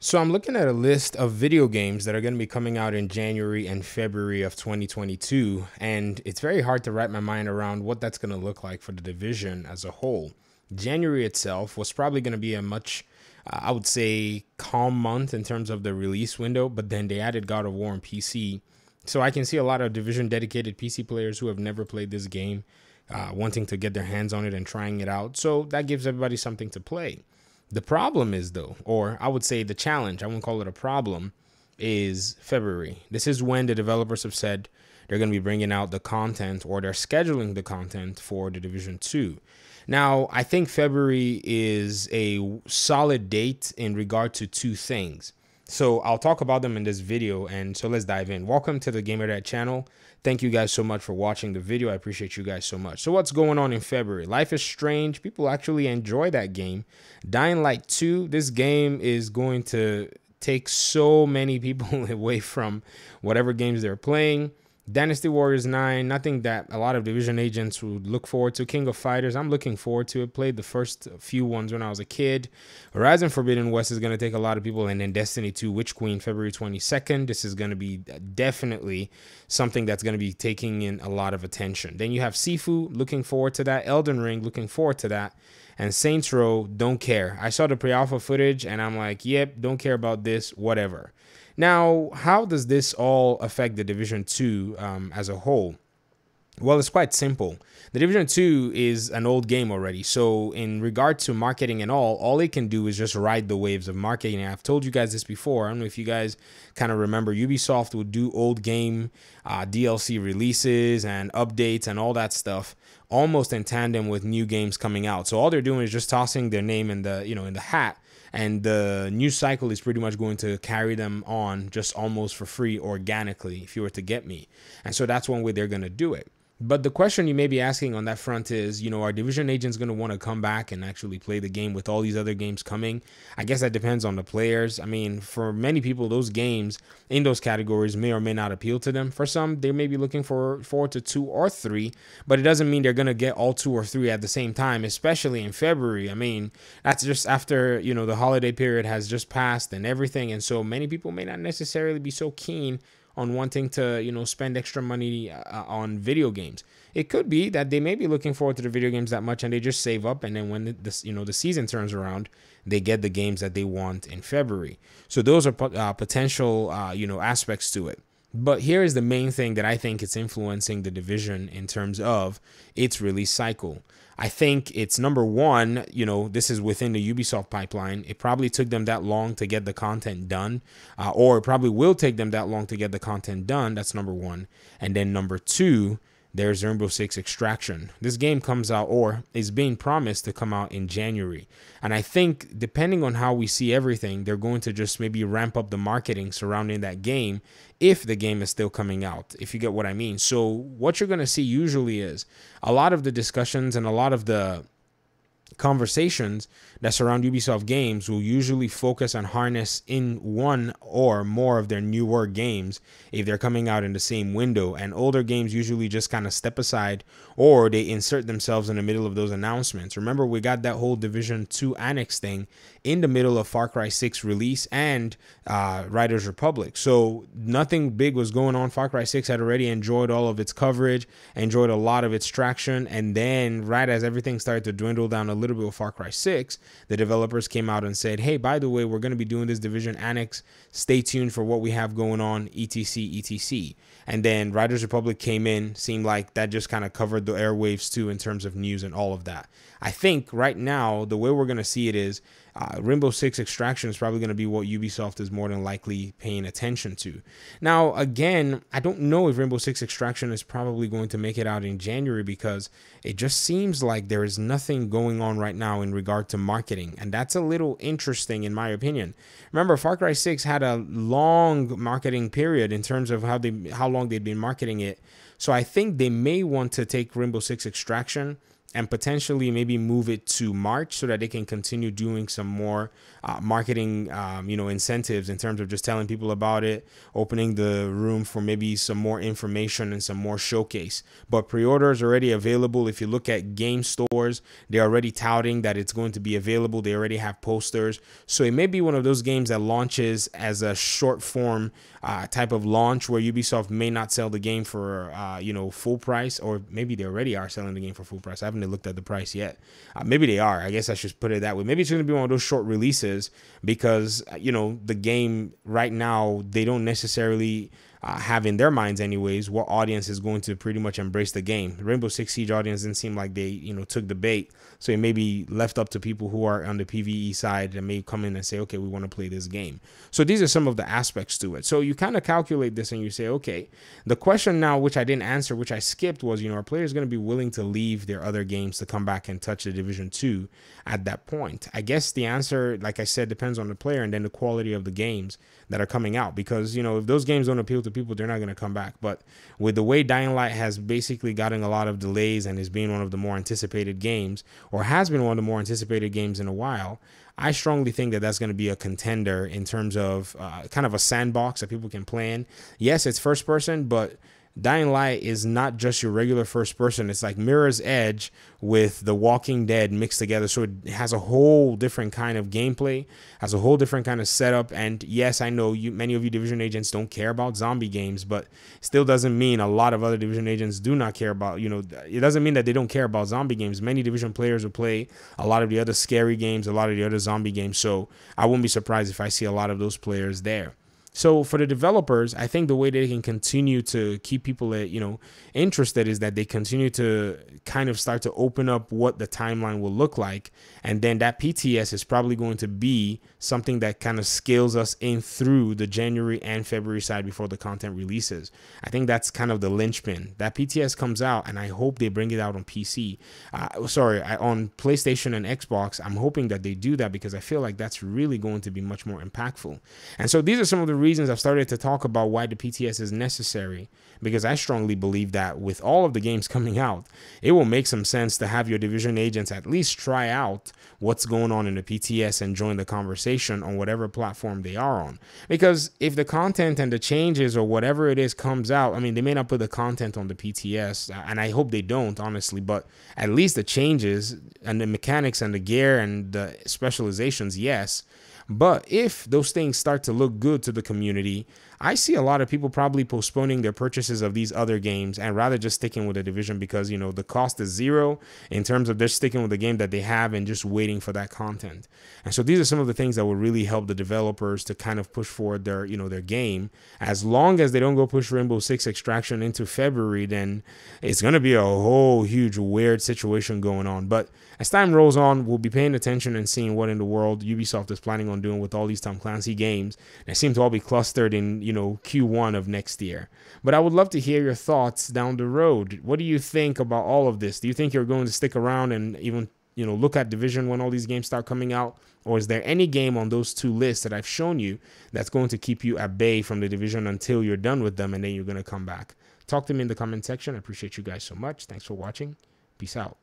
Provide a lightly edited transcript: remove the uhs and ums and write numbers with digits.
So I'm looking at a list of video games that are going to be coming out in January and February of 2022, and it's very hard to wrap my mind around what that's going to look like for the division as a whole. January itself was probably going to be a much, I would say, calm month in terms of the release window, but then they added God of War on PC. So I can see a lot of division dedicated PC players who have never played this game wanting to get their hands on it and trying it out. So that gives everybody something to play. The problem is, though, or I would say the challenge, I won't call it a problem, is February. This is when the developers have said they're going to be bringing out the content, or they're scheduling the content for the Division 2. Now, I think February is a solid date in regard to two things. So I'll talk about them in this video, and so let's dive in. Welcome to the GamerDad channel. Thank you guys so much for watching the video. I appreciate you guys so much. So what's going on in February? Life is Strange. People actually enjoy that game. Dying Light 2, this game is going to take so many people away from whatever games they're playing. Dynasty Warriors 9, nothing that a lot of division agents would look forward to. King of Fighters, I'm looking forward to it. Played the first few ones when I was a kid. Horizon Forbidden West is going to take a lot of people. And then Destiny 2 Witch Queen, February 22nd. This is going to be definitely something that's going to be taking in a lot of attention. Then you have Sifu, looking forward to that. Elden Ring, looking forward to that. And Saints Row, don't care. I saw the pre-alpha footage and I'm like, yep, don't care about this, whatever. Now, how does this all affect the Division 2 as a whole? Well, it's quite simple. The Division 2 is an old game already. So in regard to marketing and all it can do is just ride the waves of marketing. I've told you guys this before. I don't know if you guys kind of remember. Ubisoft would do old game DLC releases and updates and all that stuff almost in tandem with new games coming out. So all they're doing is just tossing their name in the, in the hat. And the news cycle is pretty much going to carry them on just almost for free organically, if you were to get me. And so that's one way they're going to do it. But the question you may be asking on that front is, are division agents going to want to come back and actually play the game with all these other games coming? I guess that depends on the players. I mean, for many people, those games in those categories may or may not appeal to them. For some, they may be looking forward to 2 or 3, but it doesn't mean they're going to get all 2 or 3 at the same time, especially in February. I mean, that's just after, the holiday period has just passed and everything. And so many people may not necessarily be so keen on wanting to, spend extra money on video games. It could be that they may be looking forward to the video games that much and they just save up, and then when the season turns around, they get the games that they want in February. So those are potential aspects to it. But here is the main thing that I think it's influencing the division in terms of its release cycle. I think it's number one, this is within the Ubisoft pipeline. It probably took them that long to get the content done, or it probably will take them that long to get the content done. That's number one. And then number two, there's Rainbow Six Extraction. This game comes out, or is being promised to come out in January. And I think depending on how we see everything, they're going to just maybe ramp up the marketing surrounding that game if the game is still coming out, if you get what I mean. So what you're going to see usually is a lot of the discussions and a lot of the conversations that surround Ubisoft games will usually focus on harness in one or more of their newer games if they're coming out in the same window, and older games usually just kind of step aside or they insert themselves in the middle of those announcements. Remember, we got that whole Division 2 Annex thing in the middle of Far Cry 6 release and Riders Republic. So nothing big was going on. Far Cry 6 had already enjoyed all of its coverage, enjoyed a lot of its traction, and then right as everything started to dwindle down a little bit with Far Cry 6, the developers came out and said, hey, by the way, we're going to be doing this Division Annex. Stay tuned for what we have going on, etc, etc. And then Riders Republic came in, seemed like that just kind of covered the airwaves too in terms of news and all of that. I think right now, the way we're going to see it is Rainbow Six Extraction is probably going to be what Ubisoft is more than likely paying attention to. Now, again, I don't know if Rainbow Six Extraction is probably going to make it out in January because it just seems like there is nothing going on right now in regard to marketing. And that's a little interesting in my opinion. Remember, Far Cry 6 had a long marketing period in terms of how long they'd been marketing it. So I think they may want to take Rainbow Six Extraction and potentially maybe move it to March so that they can continue doing some more marketing, incentives in terms of just telling people about it, opening the room for maybe some more information and some more showcase. But pre-orders are already available. If you look at game stores, they're already touting that it's going to be available. They already have posters. So it may be one of those games that launches as a short form type of launch where Ubisoft may not sell the game for, full price, or maybe they already are selling the game for full price. I haven't looked at the price yet. Maybe they are. I guess I should put it that way. Maybe it's going to be one of those short releases because, the game right now, they don't necessarily have in their minds anyways what audience is going to pretty much embrace the game. The Rainbow Six Siege audience didn't seem like they took the bait, so it may be left up to people who are on the PvE side and may come in and say, okay, we want to play this game. So these are some of the aspects to it. So you kind of calculate this and you say, okay, the question now, which I didn't answer, which I skipped, was, are players going to be willing to leave their other games to come back and touch the Division 2 at that point? I guess the answer, like I said, depends on the player and then the quality of the games that are coming out, because if those games don't appeal to people, they're not going to come back. But with the way Dying Light has basically gotten a lot of delays and is being one of the more anticipated games, or has been one of the more anticipated games in a while, I strongly think that that's going to be a contender in terms of kind of a sandbox that people can play in. Yes, it's first person, but Dying Light is not just your regular first person. It's like Mirror's Edge with The Walking Dead mixed together. So it has a whole different kind of gameplay, has a whole different kind of setup. And yes, I know many of you Division agents don't care about zombie games, but still doesn't mean a lot of other Division agents do not care about, it doesn't mean that they don't care about zombie games. Many Division players will play a lot of the other scary games, a lot of the other zombie games. So I wouldn't be surprised if I see a lot of those players there. So for the developers, I think the way they can continue to keep people, interested is that they continue to kind of start to open up what the timeline will look like. And then that PTS is probably going to be something that kind of scales us in through the January and February side before the content releases. I think that's kind of the linchpin. That PTS comes out, and I hope they bring it out on PC. On PlayStation and Xbox. I'm hoping that they do that because I feel like that's really going to be much more impactful. And so these are some of the reasons I've started to talk about why the PTS is necessary, because I strongly believe that with all of the games coming out, it will make some sense to have your Division agents at least try out what's going on in the PTS and join the conversation on whatever platform they are on. Because if the content and the changes or whatever it is comes out, I mean, they may not put the content on the PTS, and I hope they don't, honestly, but at least the changes and the mechanics and the gear and the specializations, yes. But if those things start to look good to the community, I see a lot of people probably postponing their purchases of these other games and rather just sticking with the Division because, the cost is zero in terms of they're sticking with the game that they have and just waiting for that content. And so these are some of the things that will really help the developers to kind of push forward their, their game. As long as they don't go push Rainbow Six Extraction into February, then it's going to be a whole huge weird situation going on. But as time rolls on, we'll be paying attention and seeing what in the world Ubisoft is planning on doing with all these Tom Clancy games. They seem to all be clustered in, Q1 of next year. But I would love to hear your thoughts down the road. What do you think about all of this? Do you think you're going to stick around and even, look at Division when all these games start coming out? Or is there any game on those two lists that I've shown you that's going to keep you at bay from the Division until you're done with them and then you're going to come back? Talk to me in the comment section. I appreciate you guys so much. Thanks for watching. Peace out.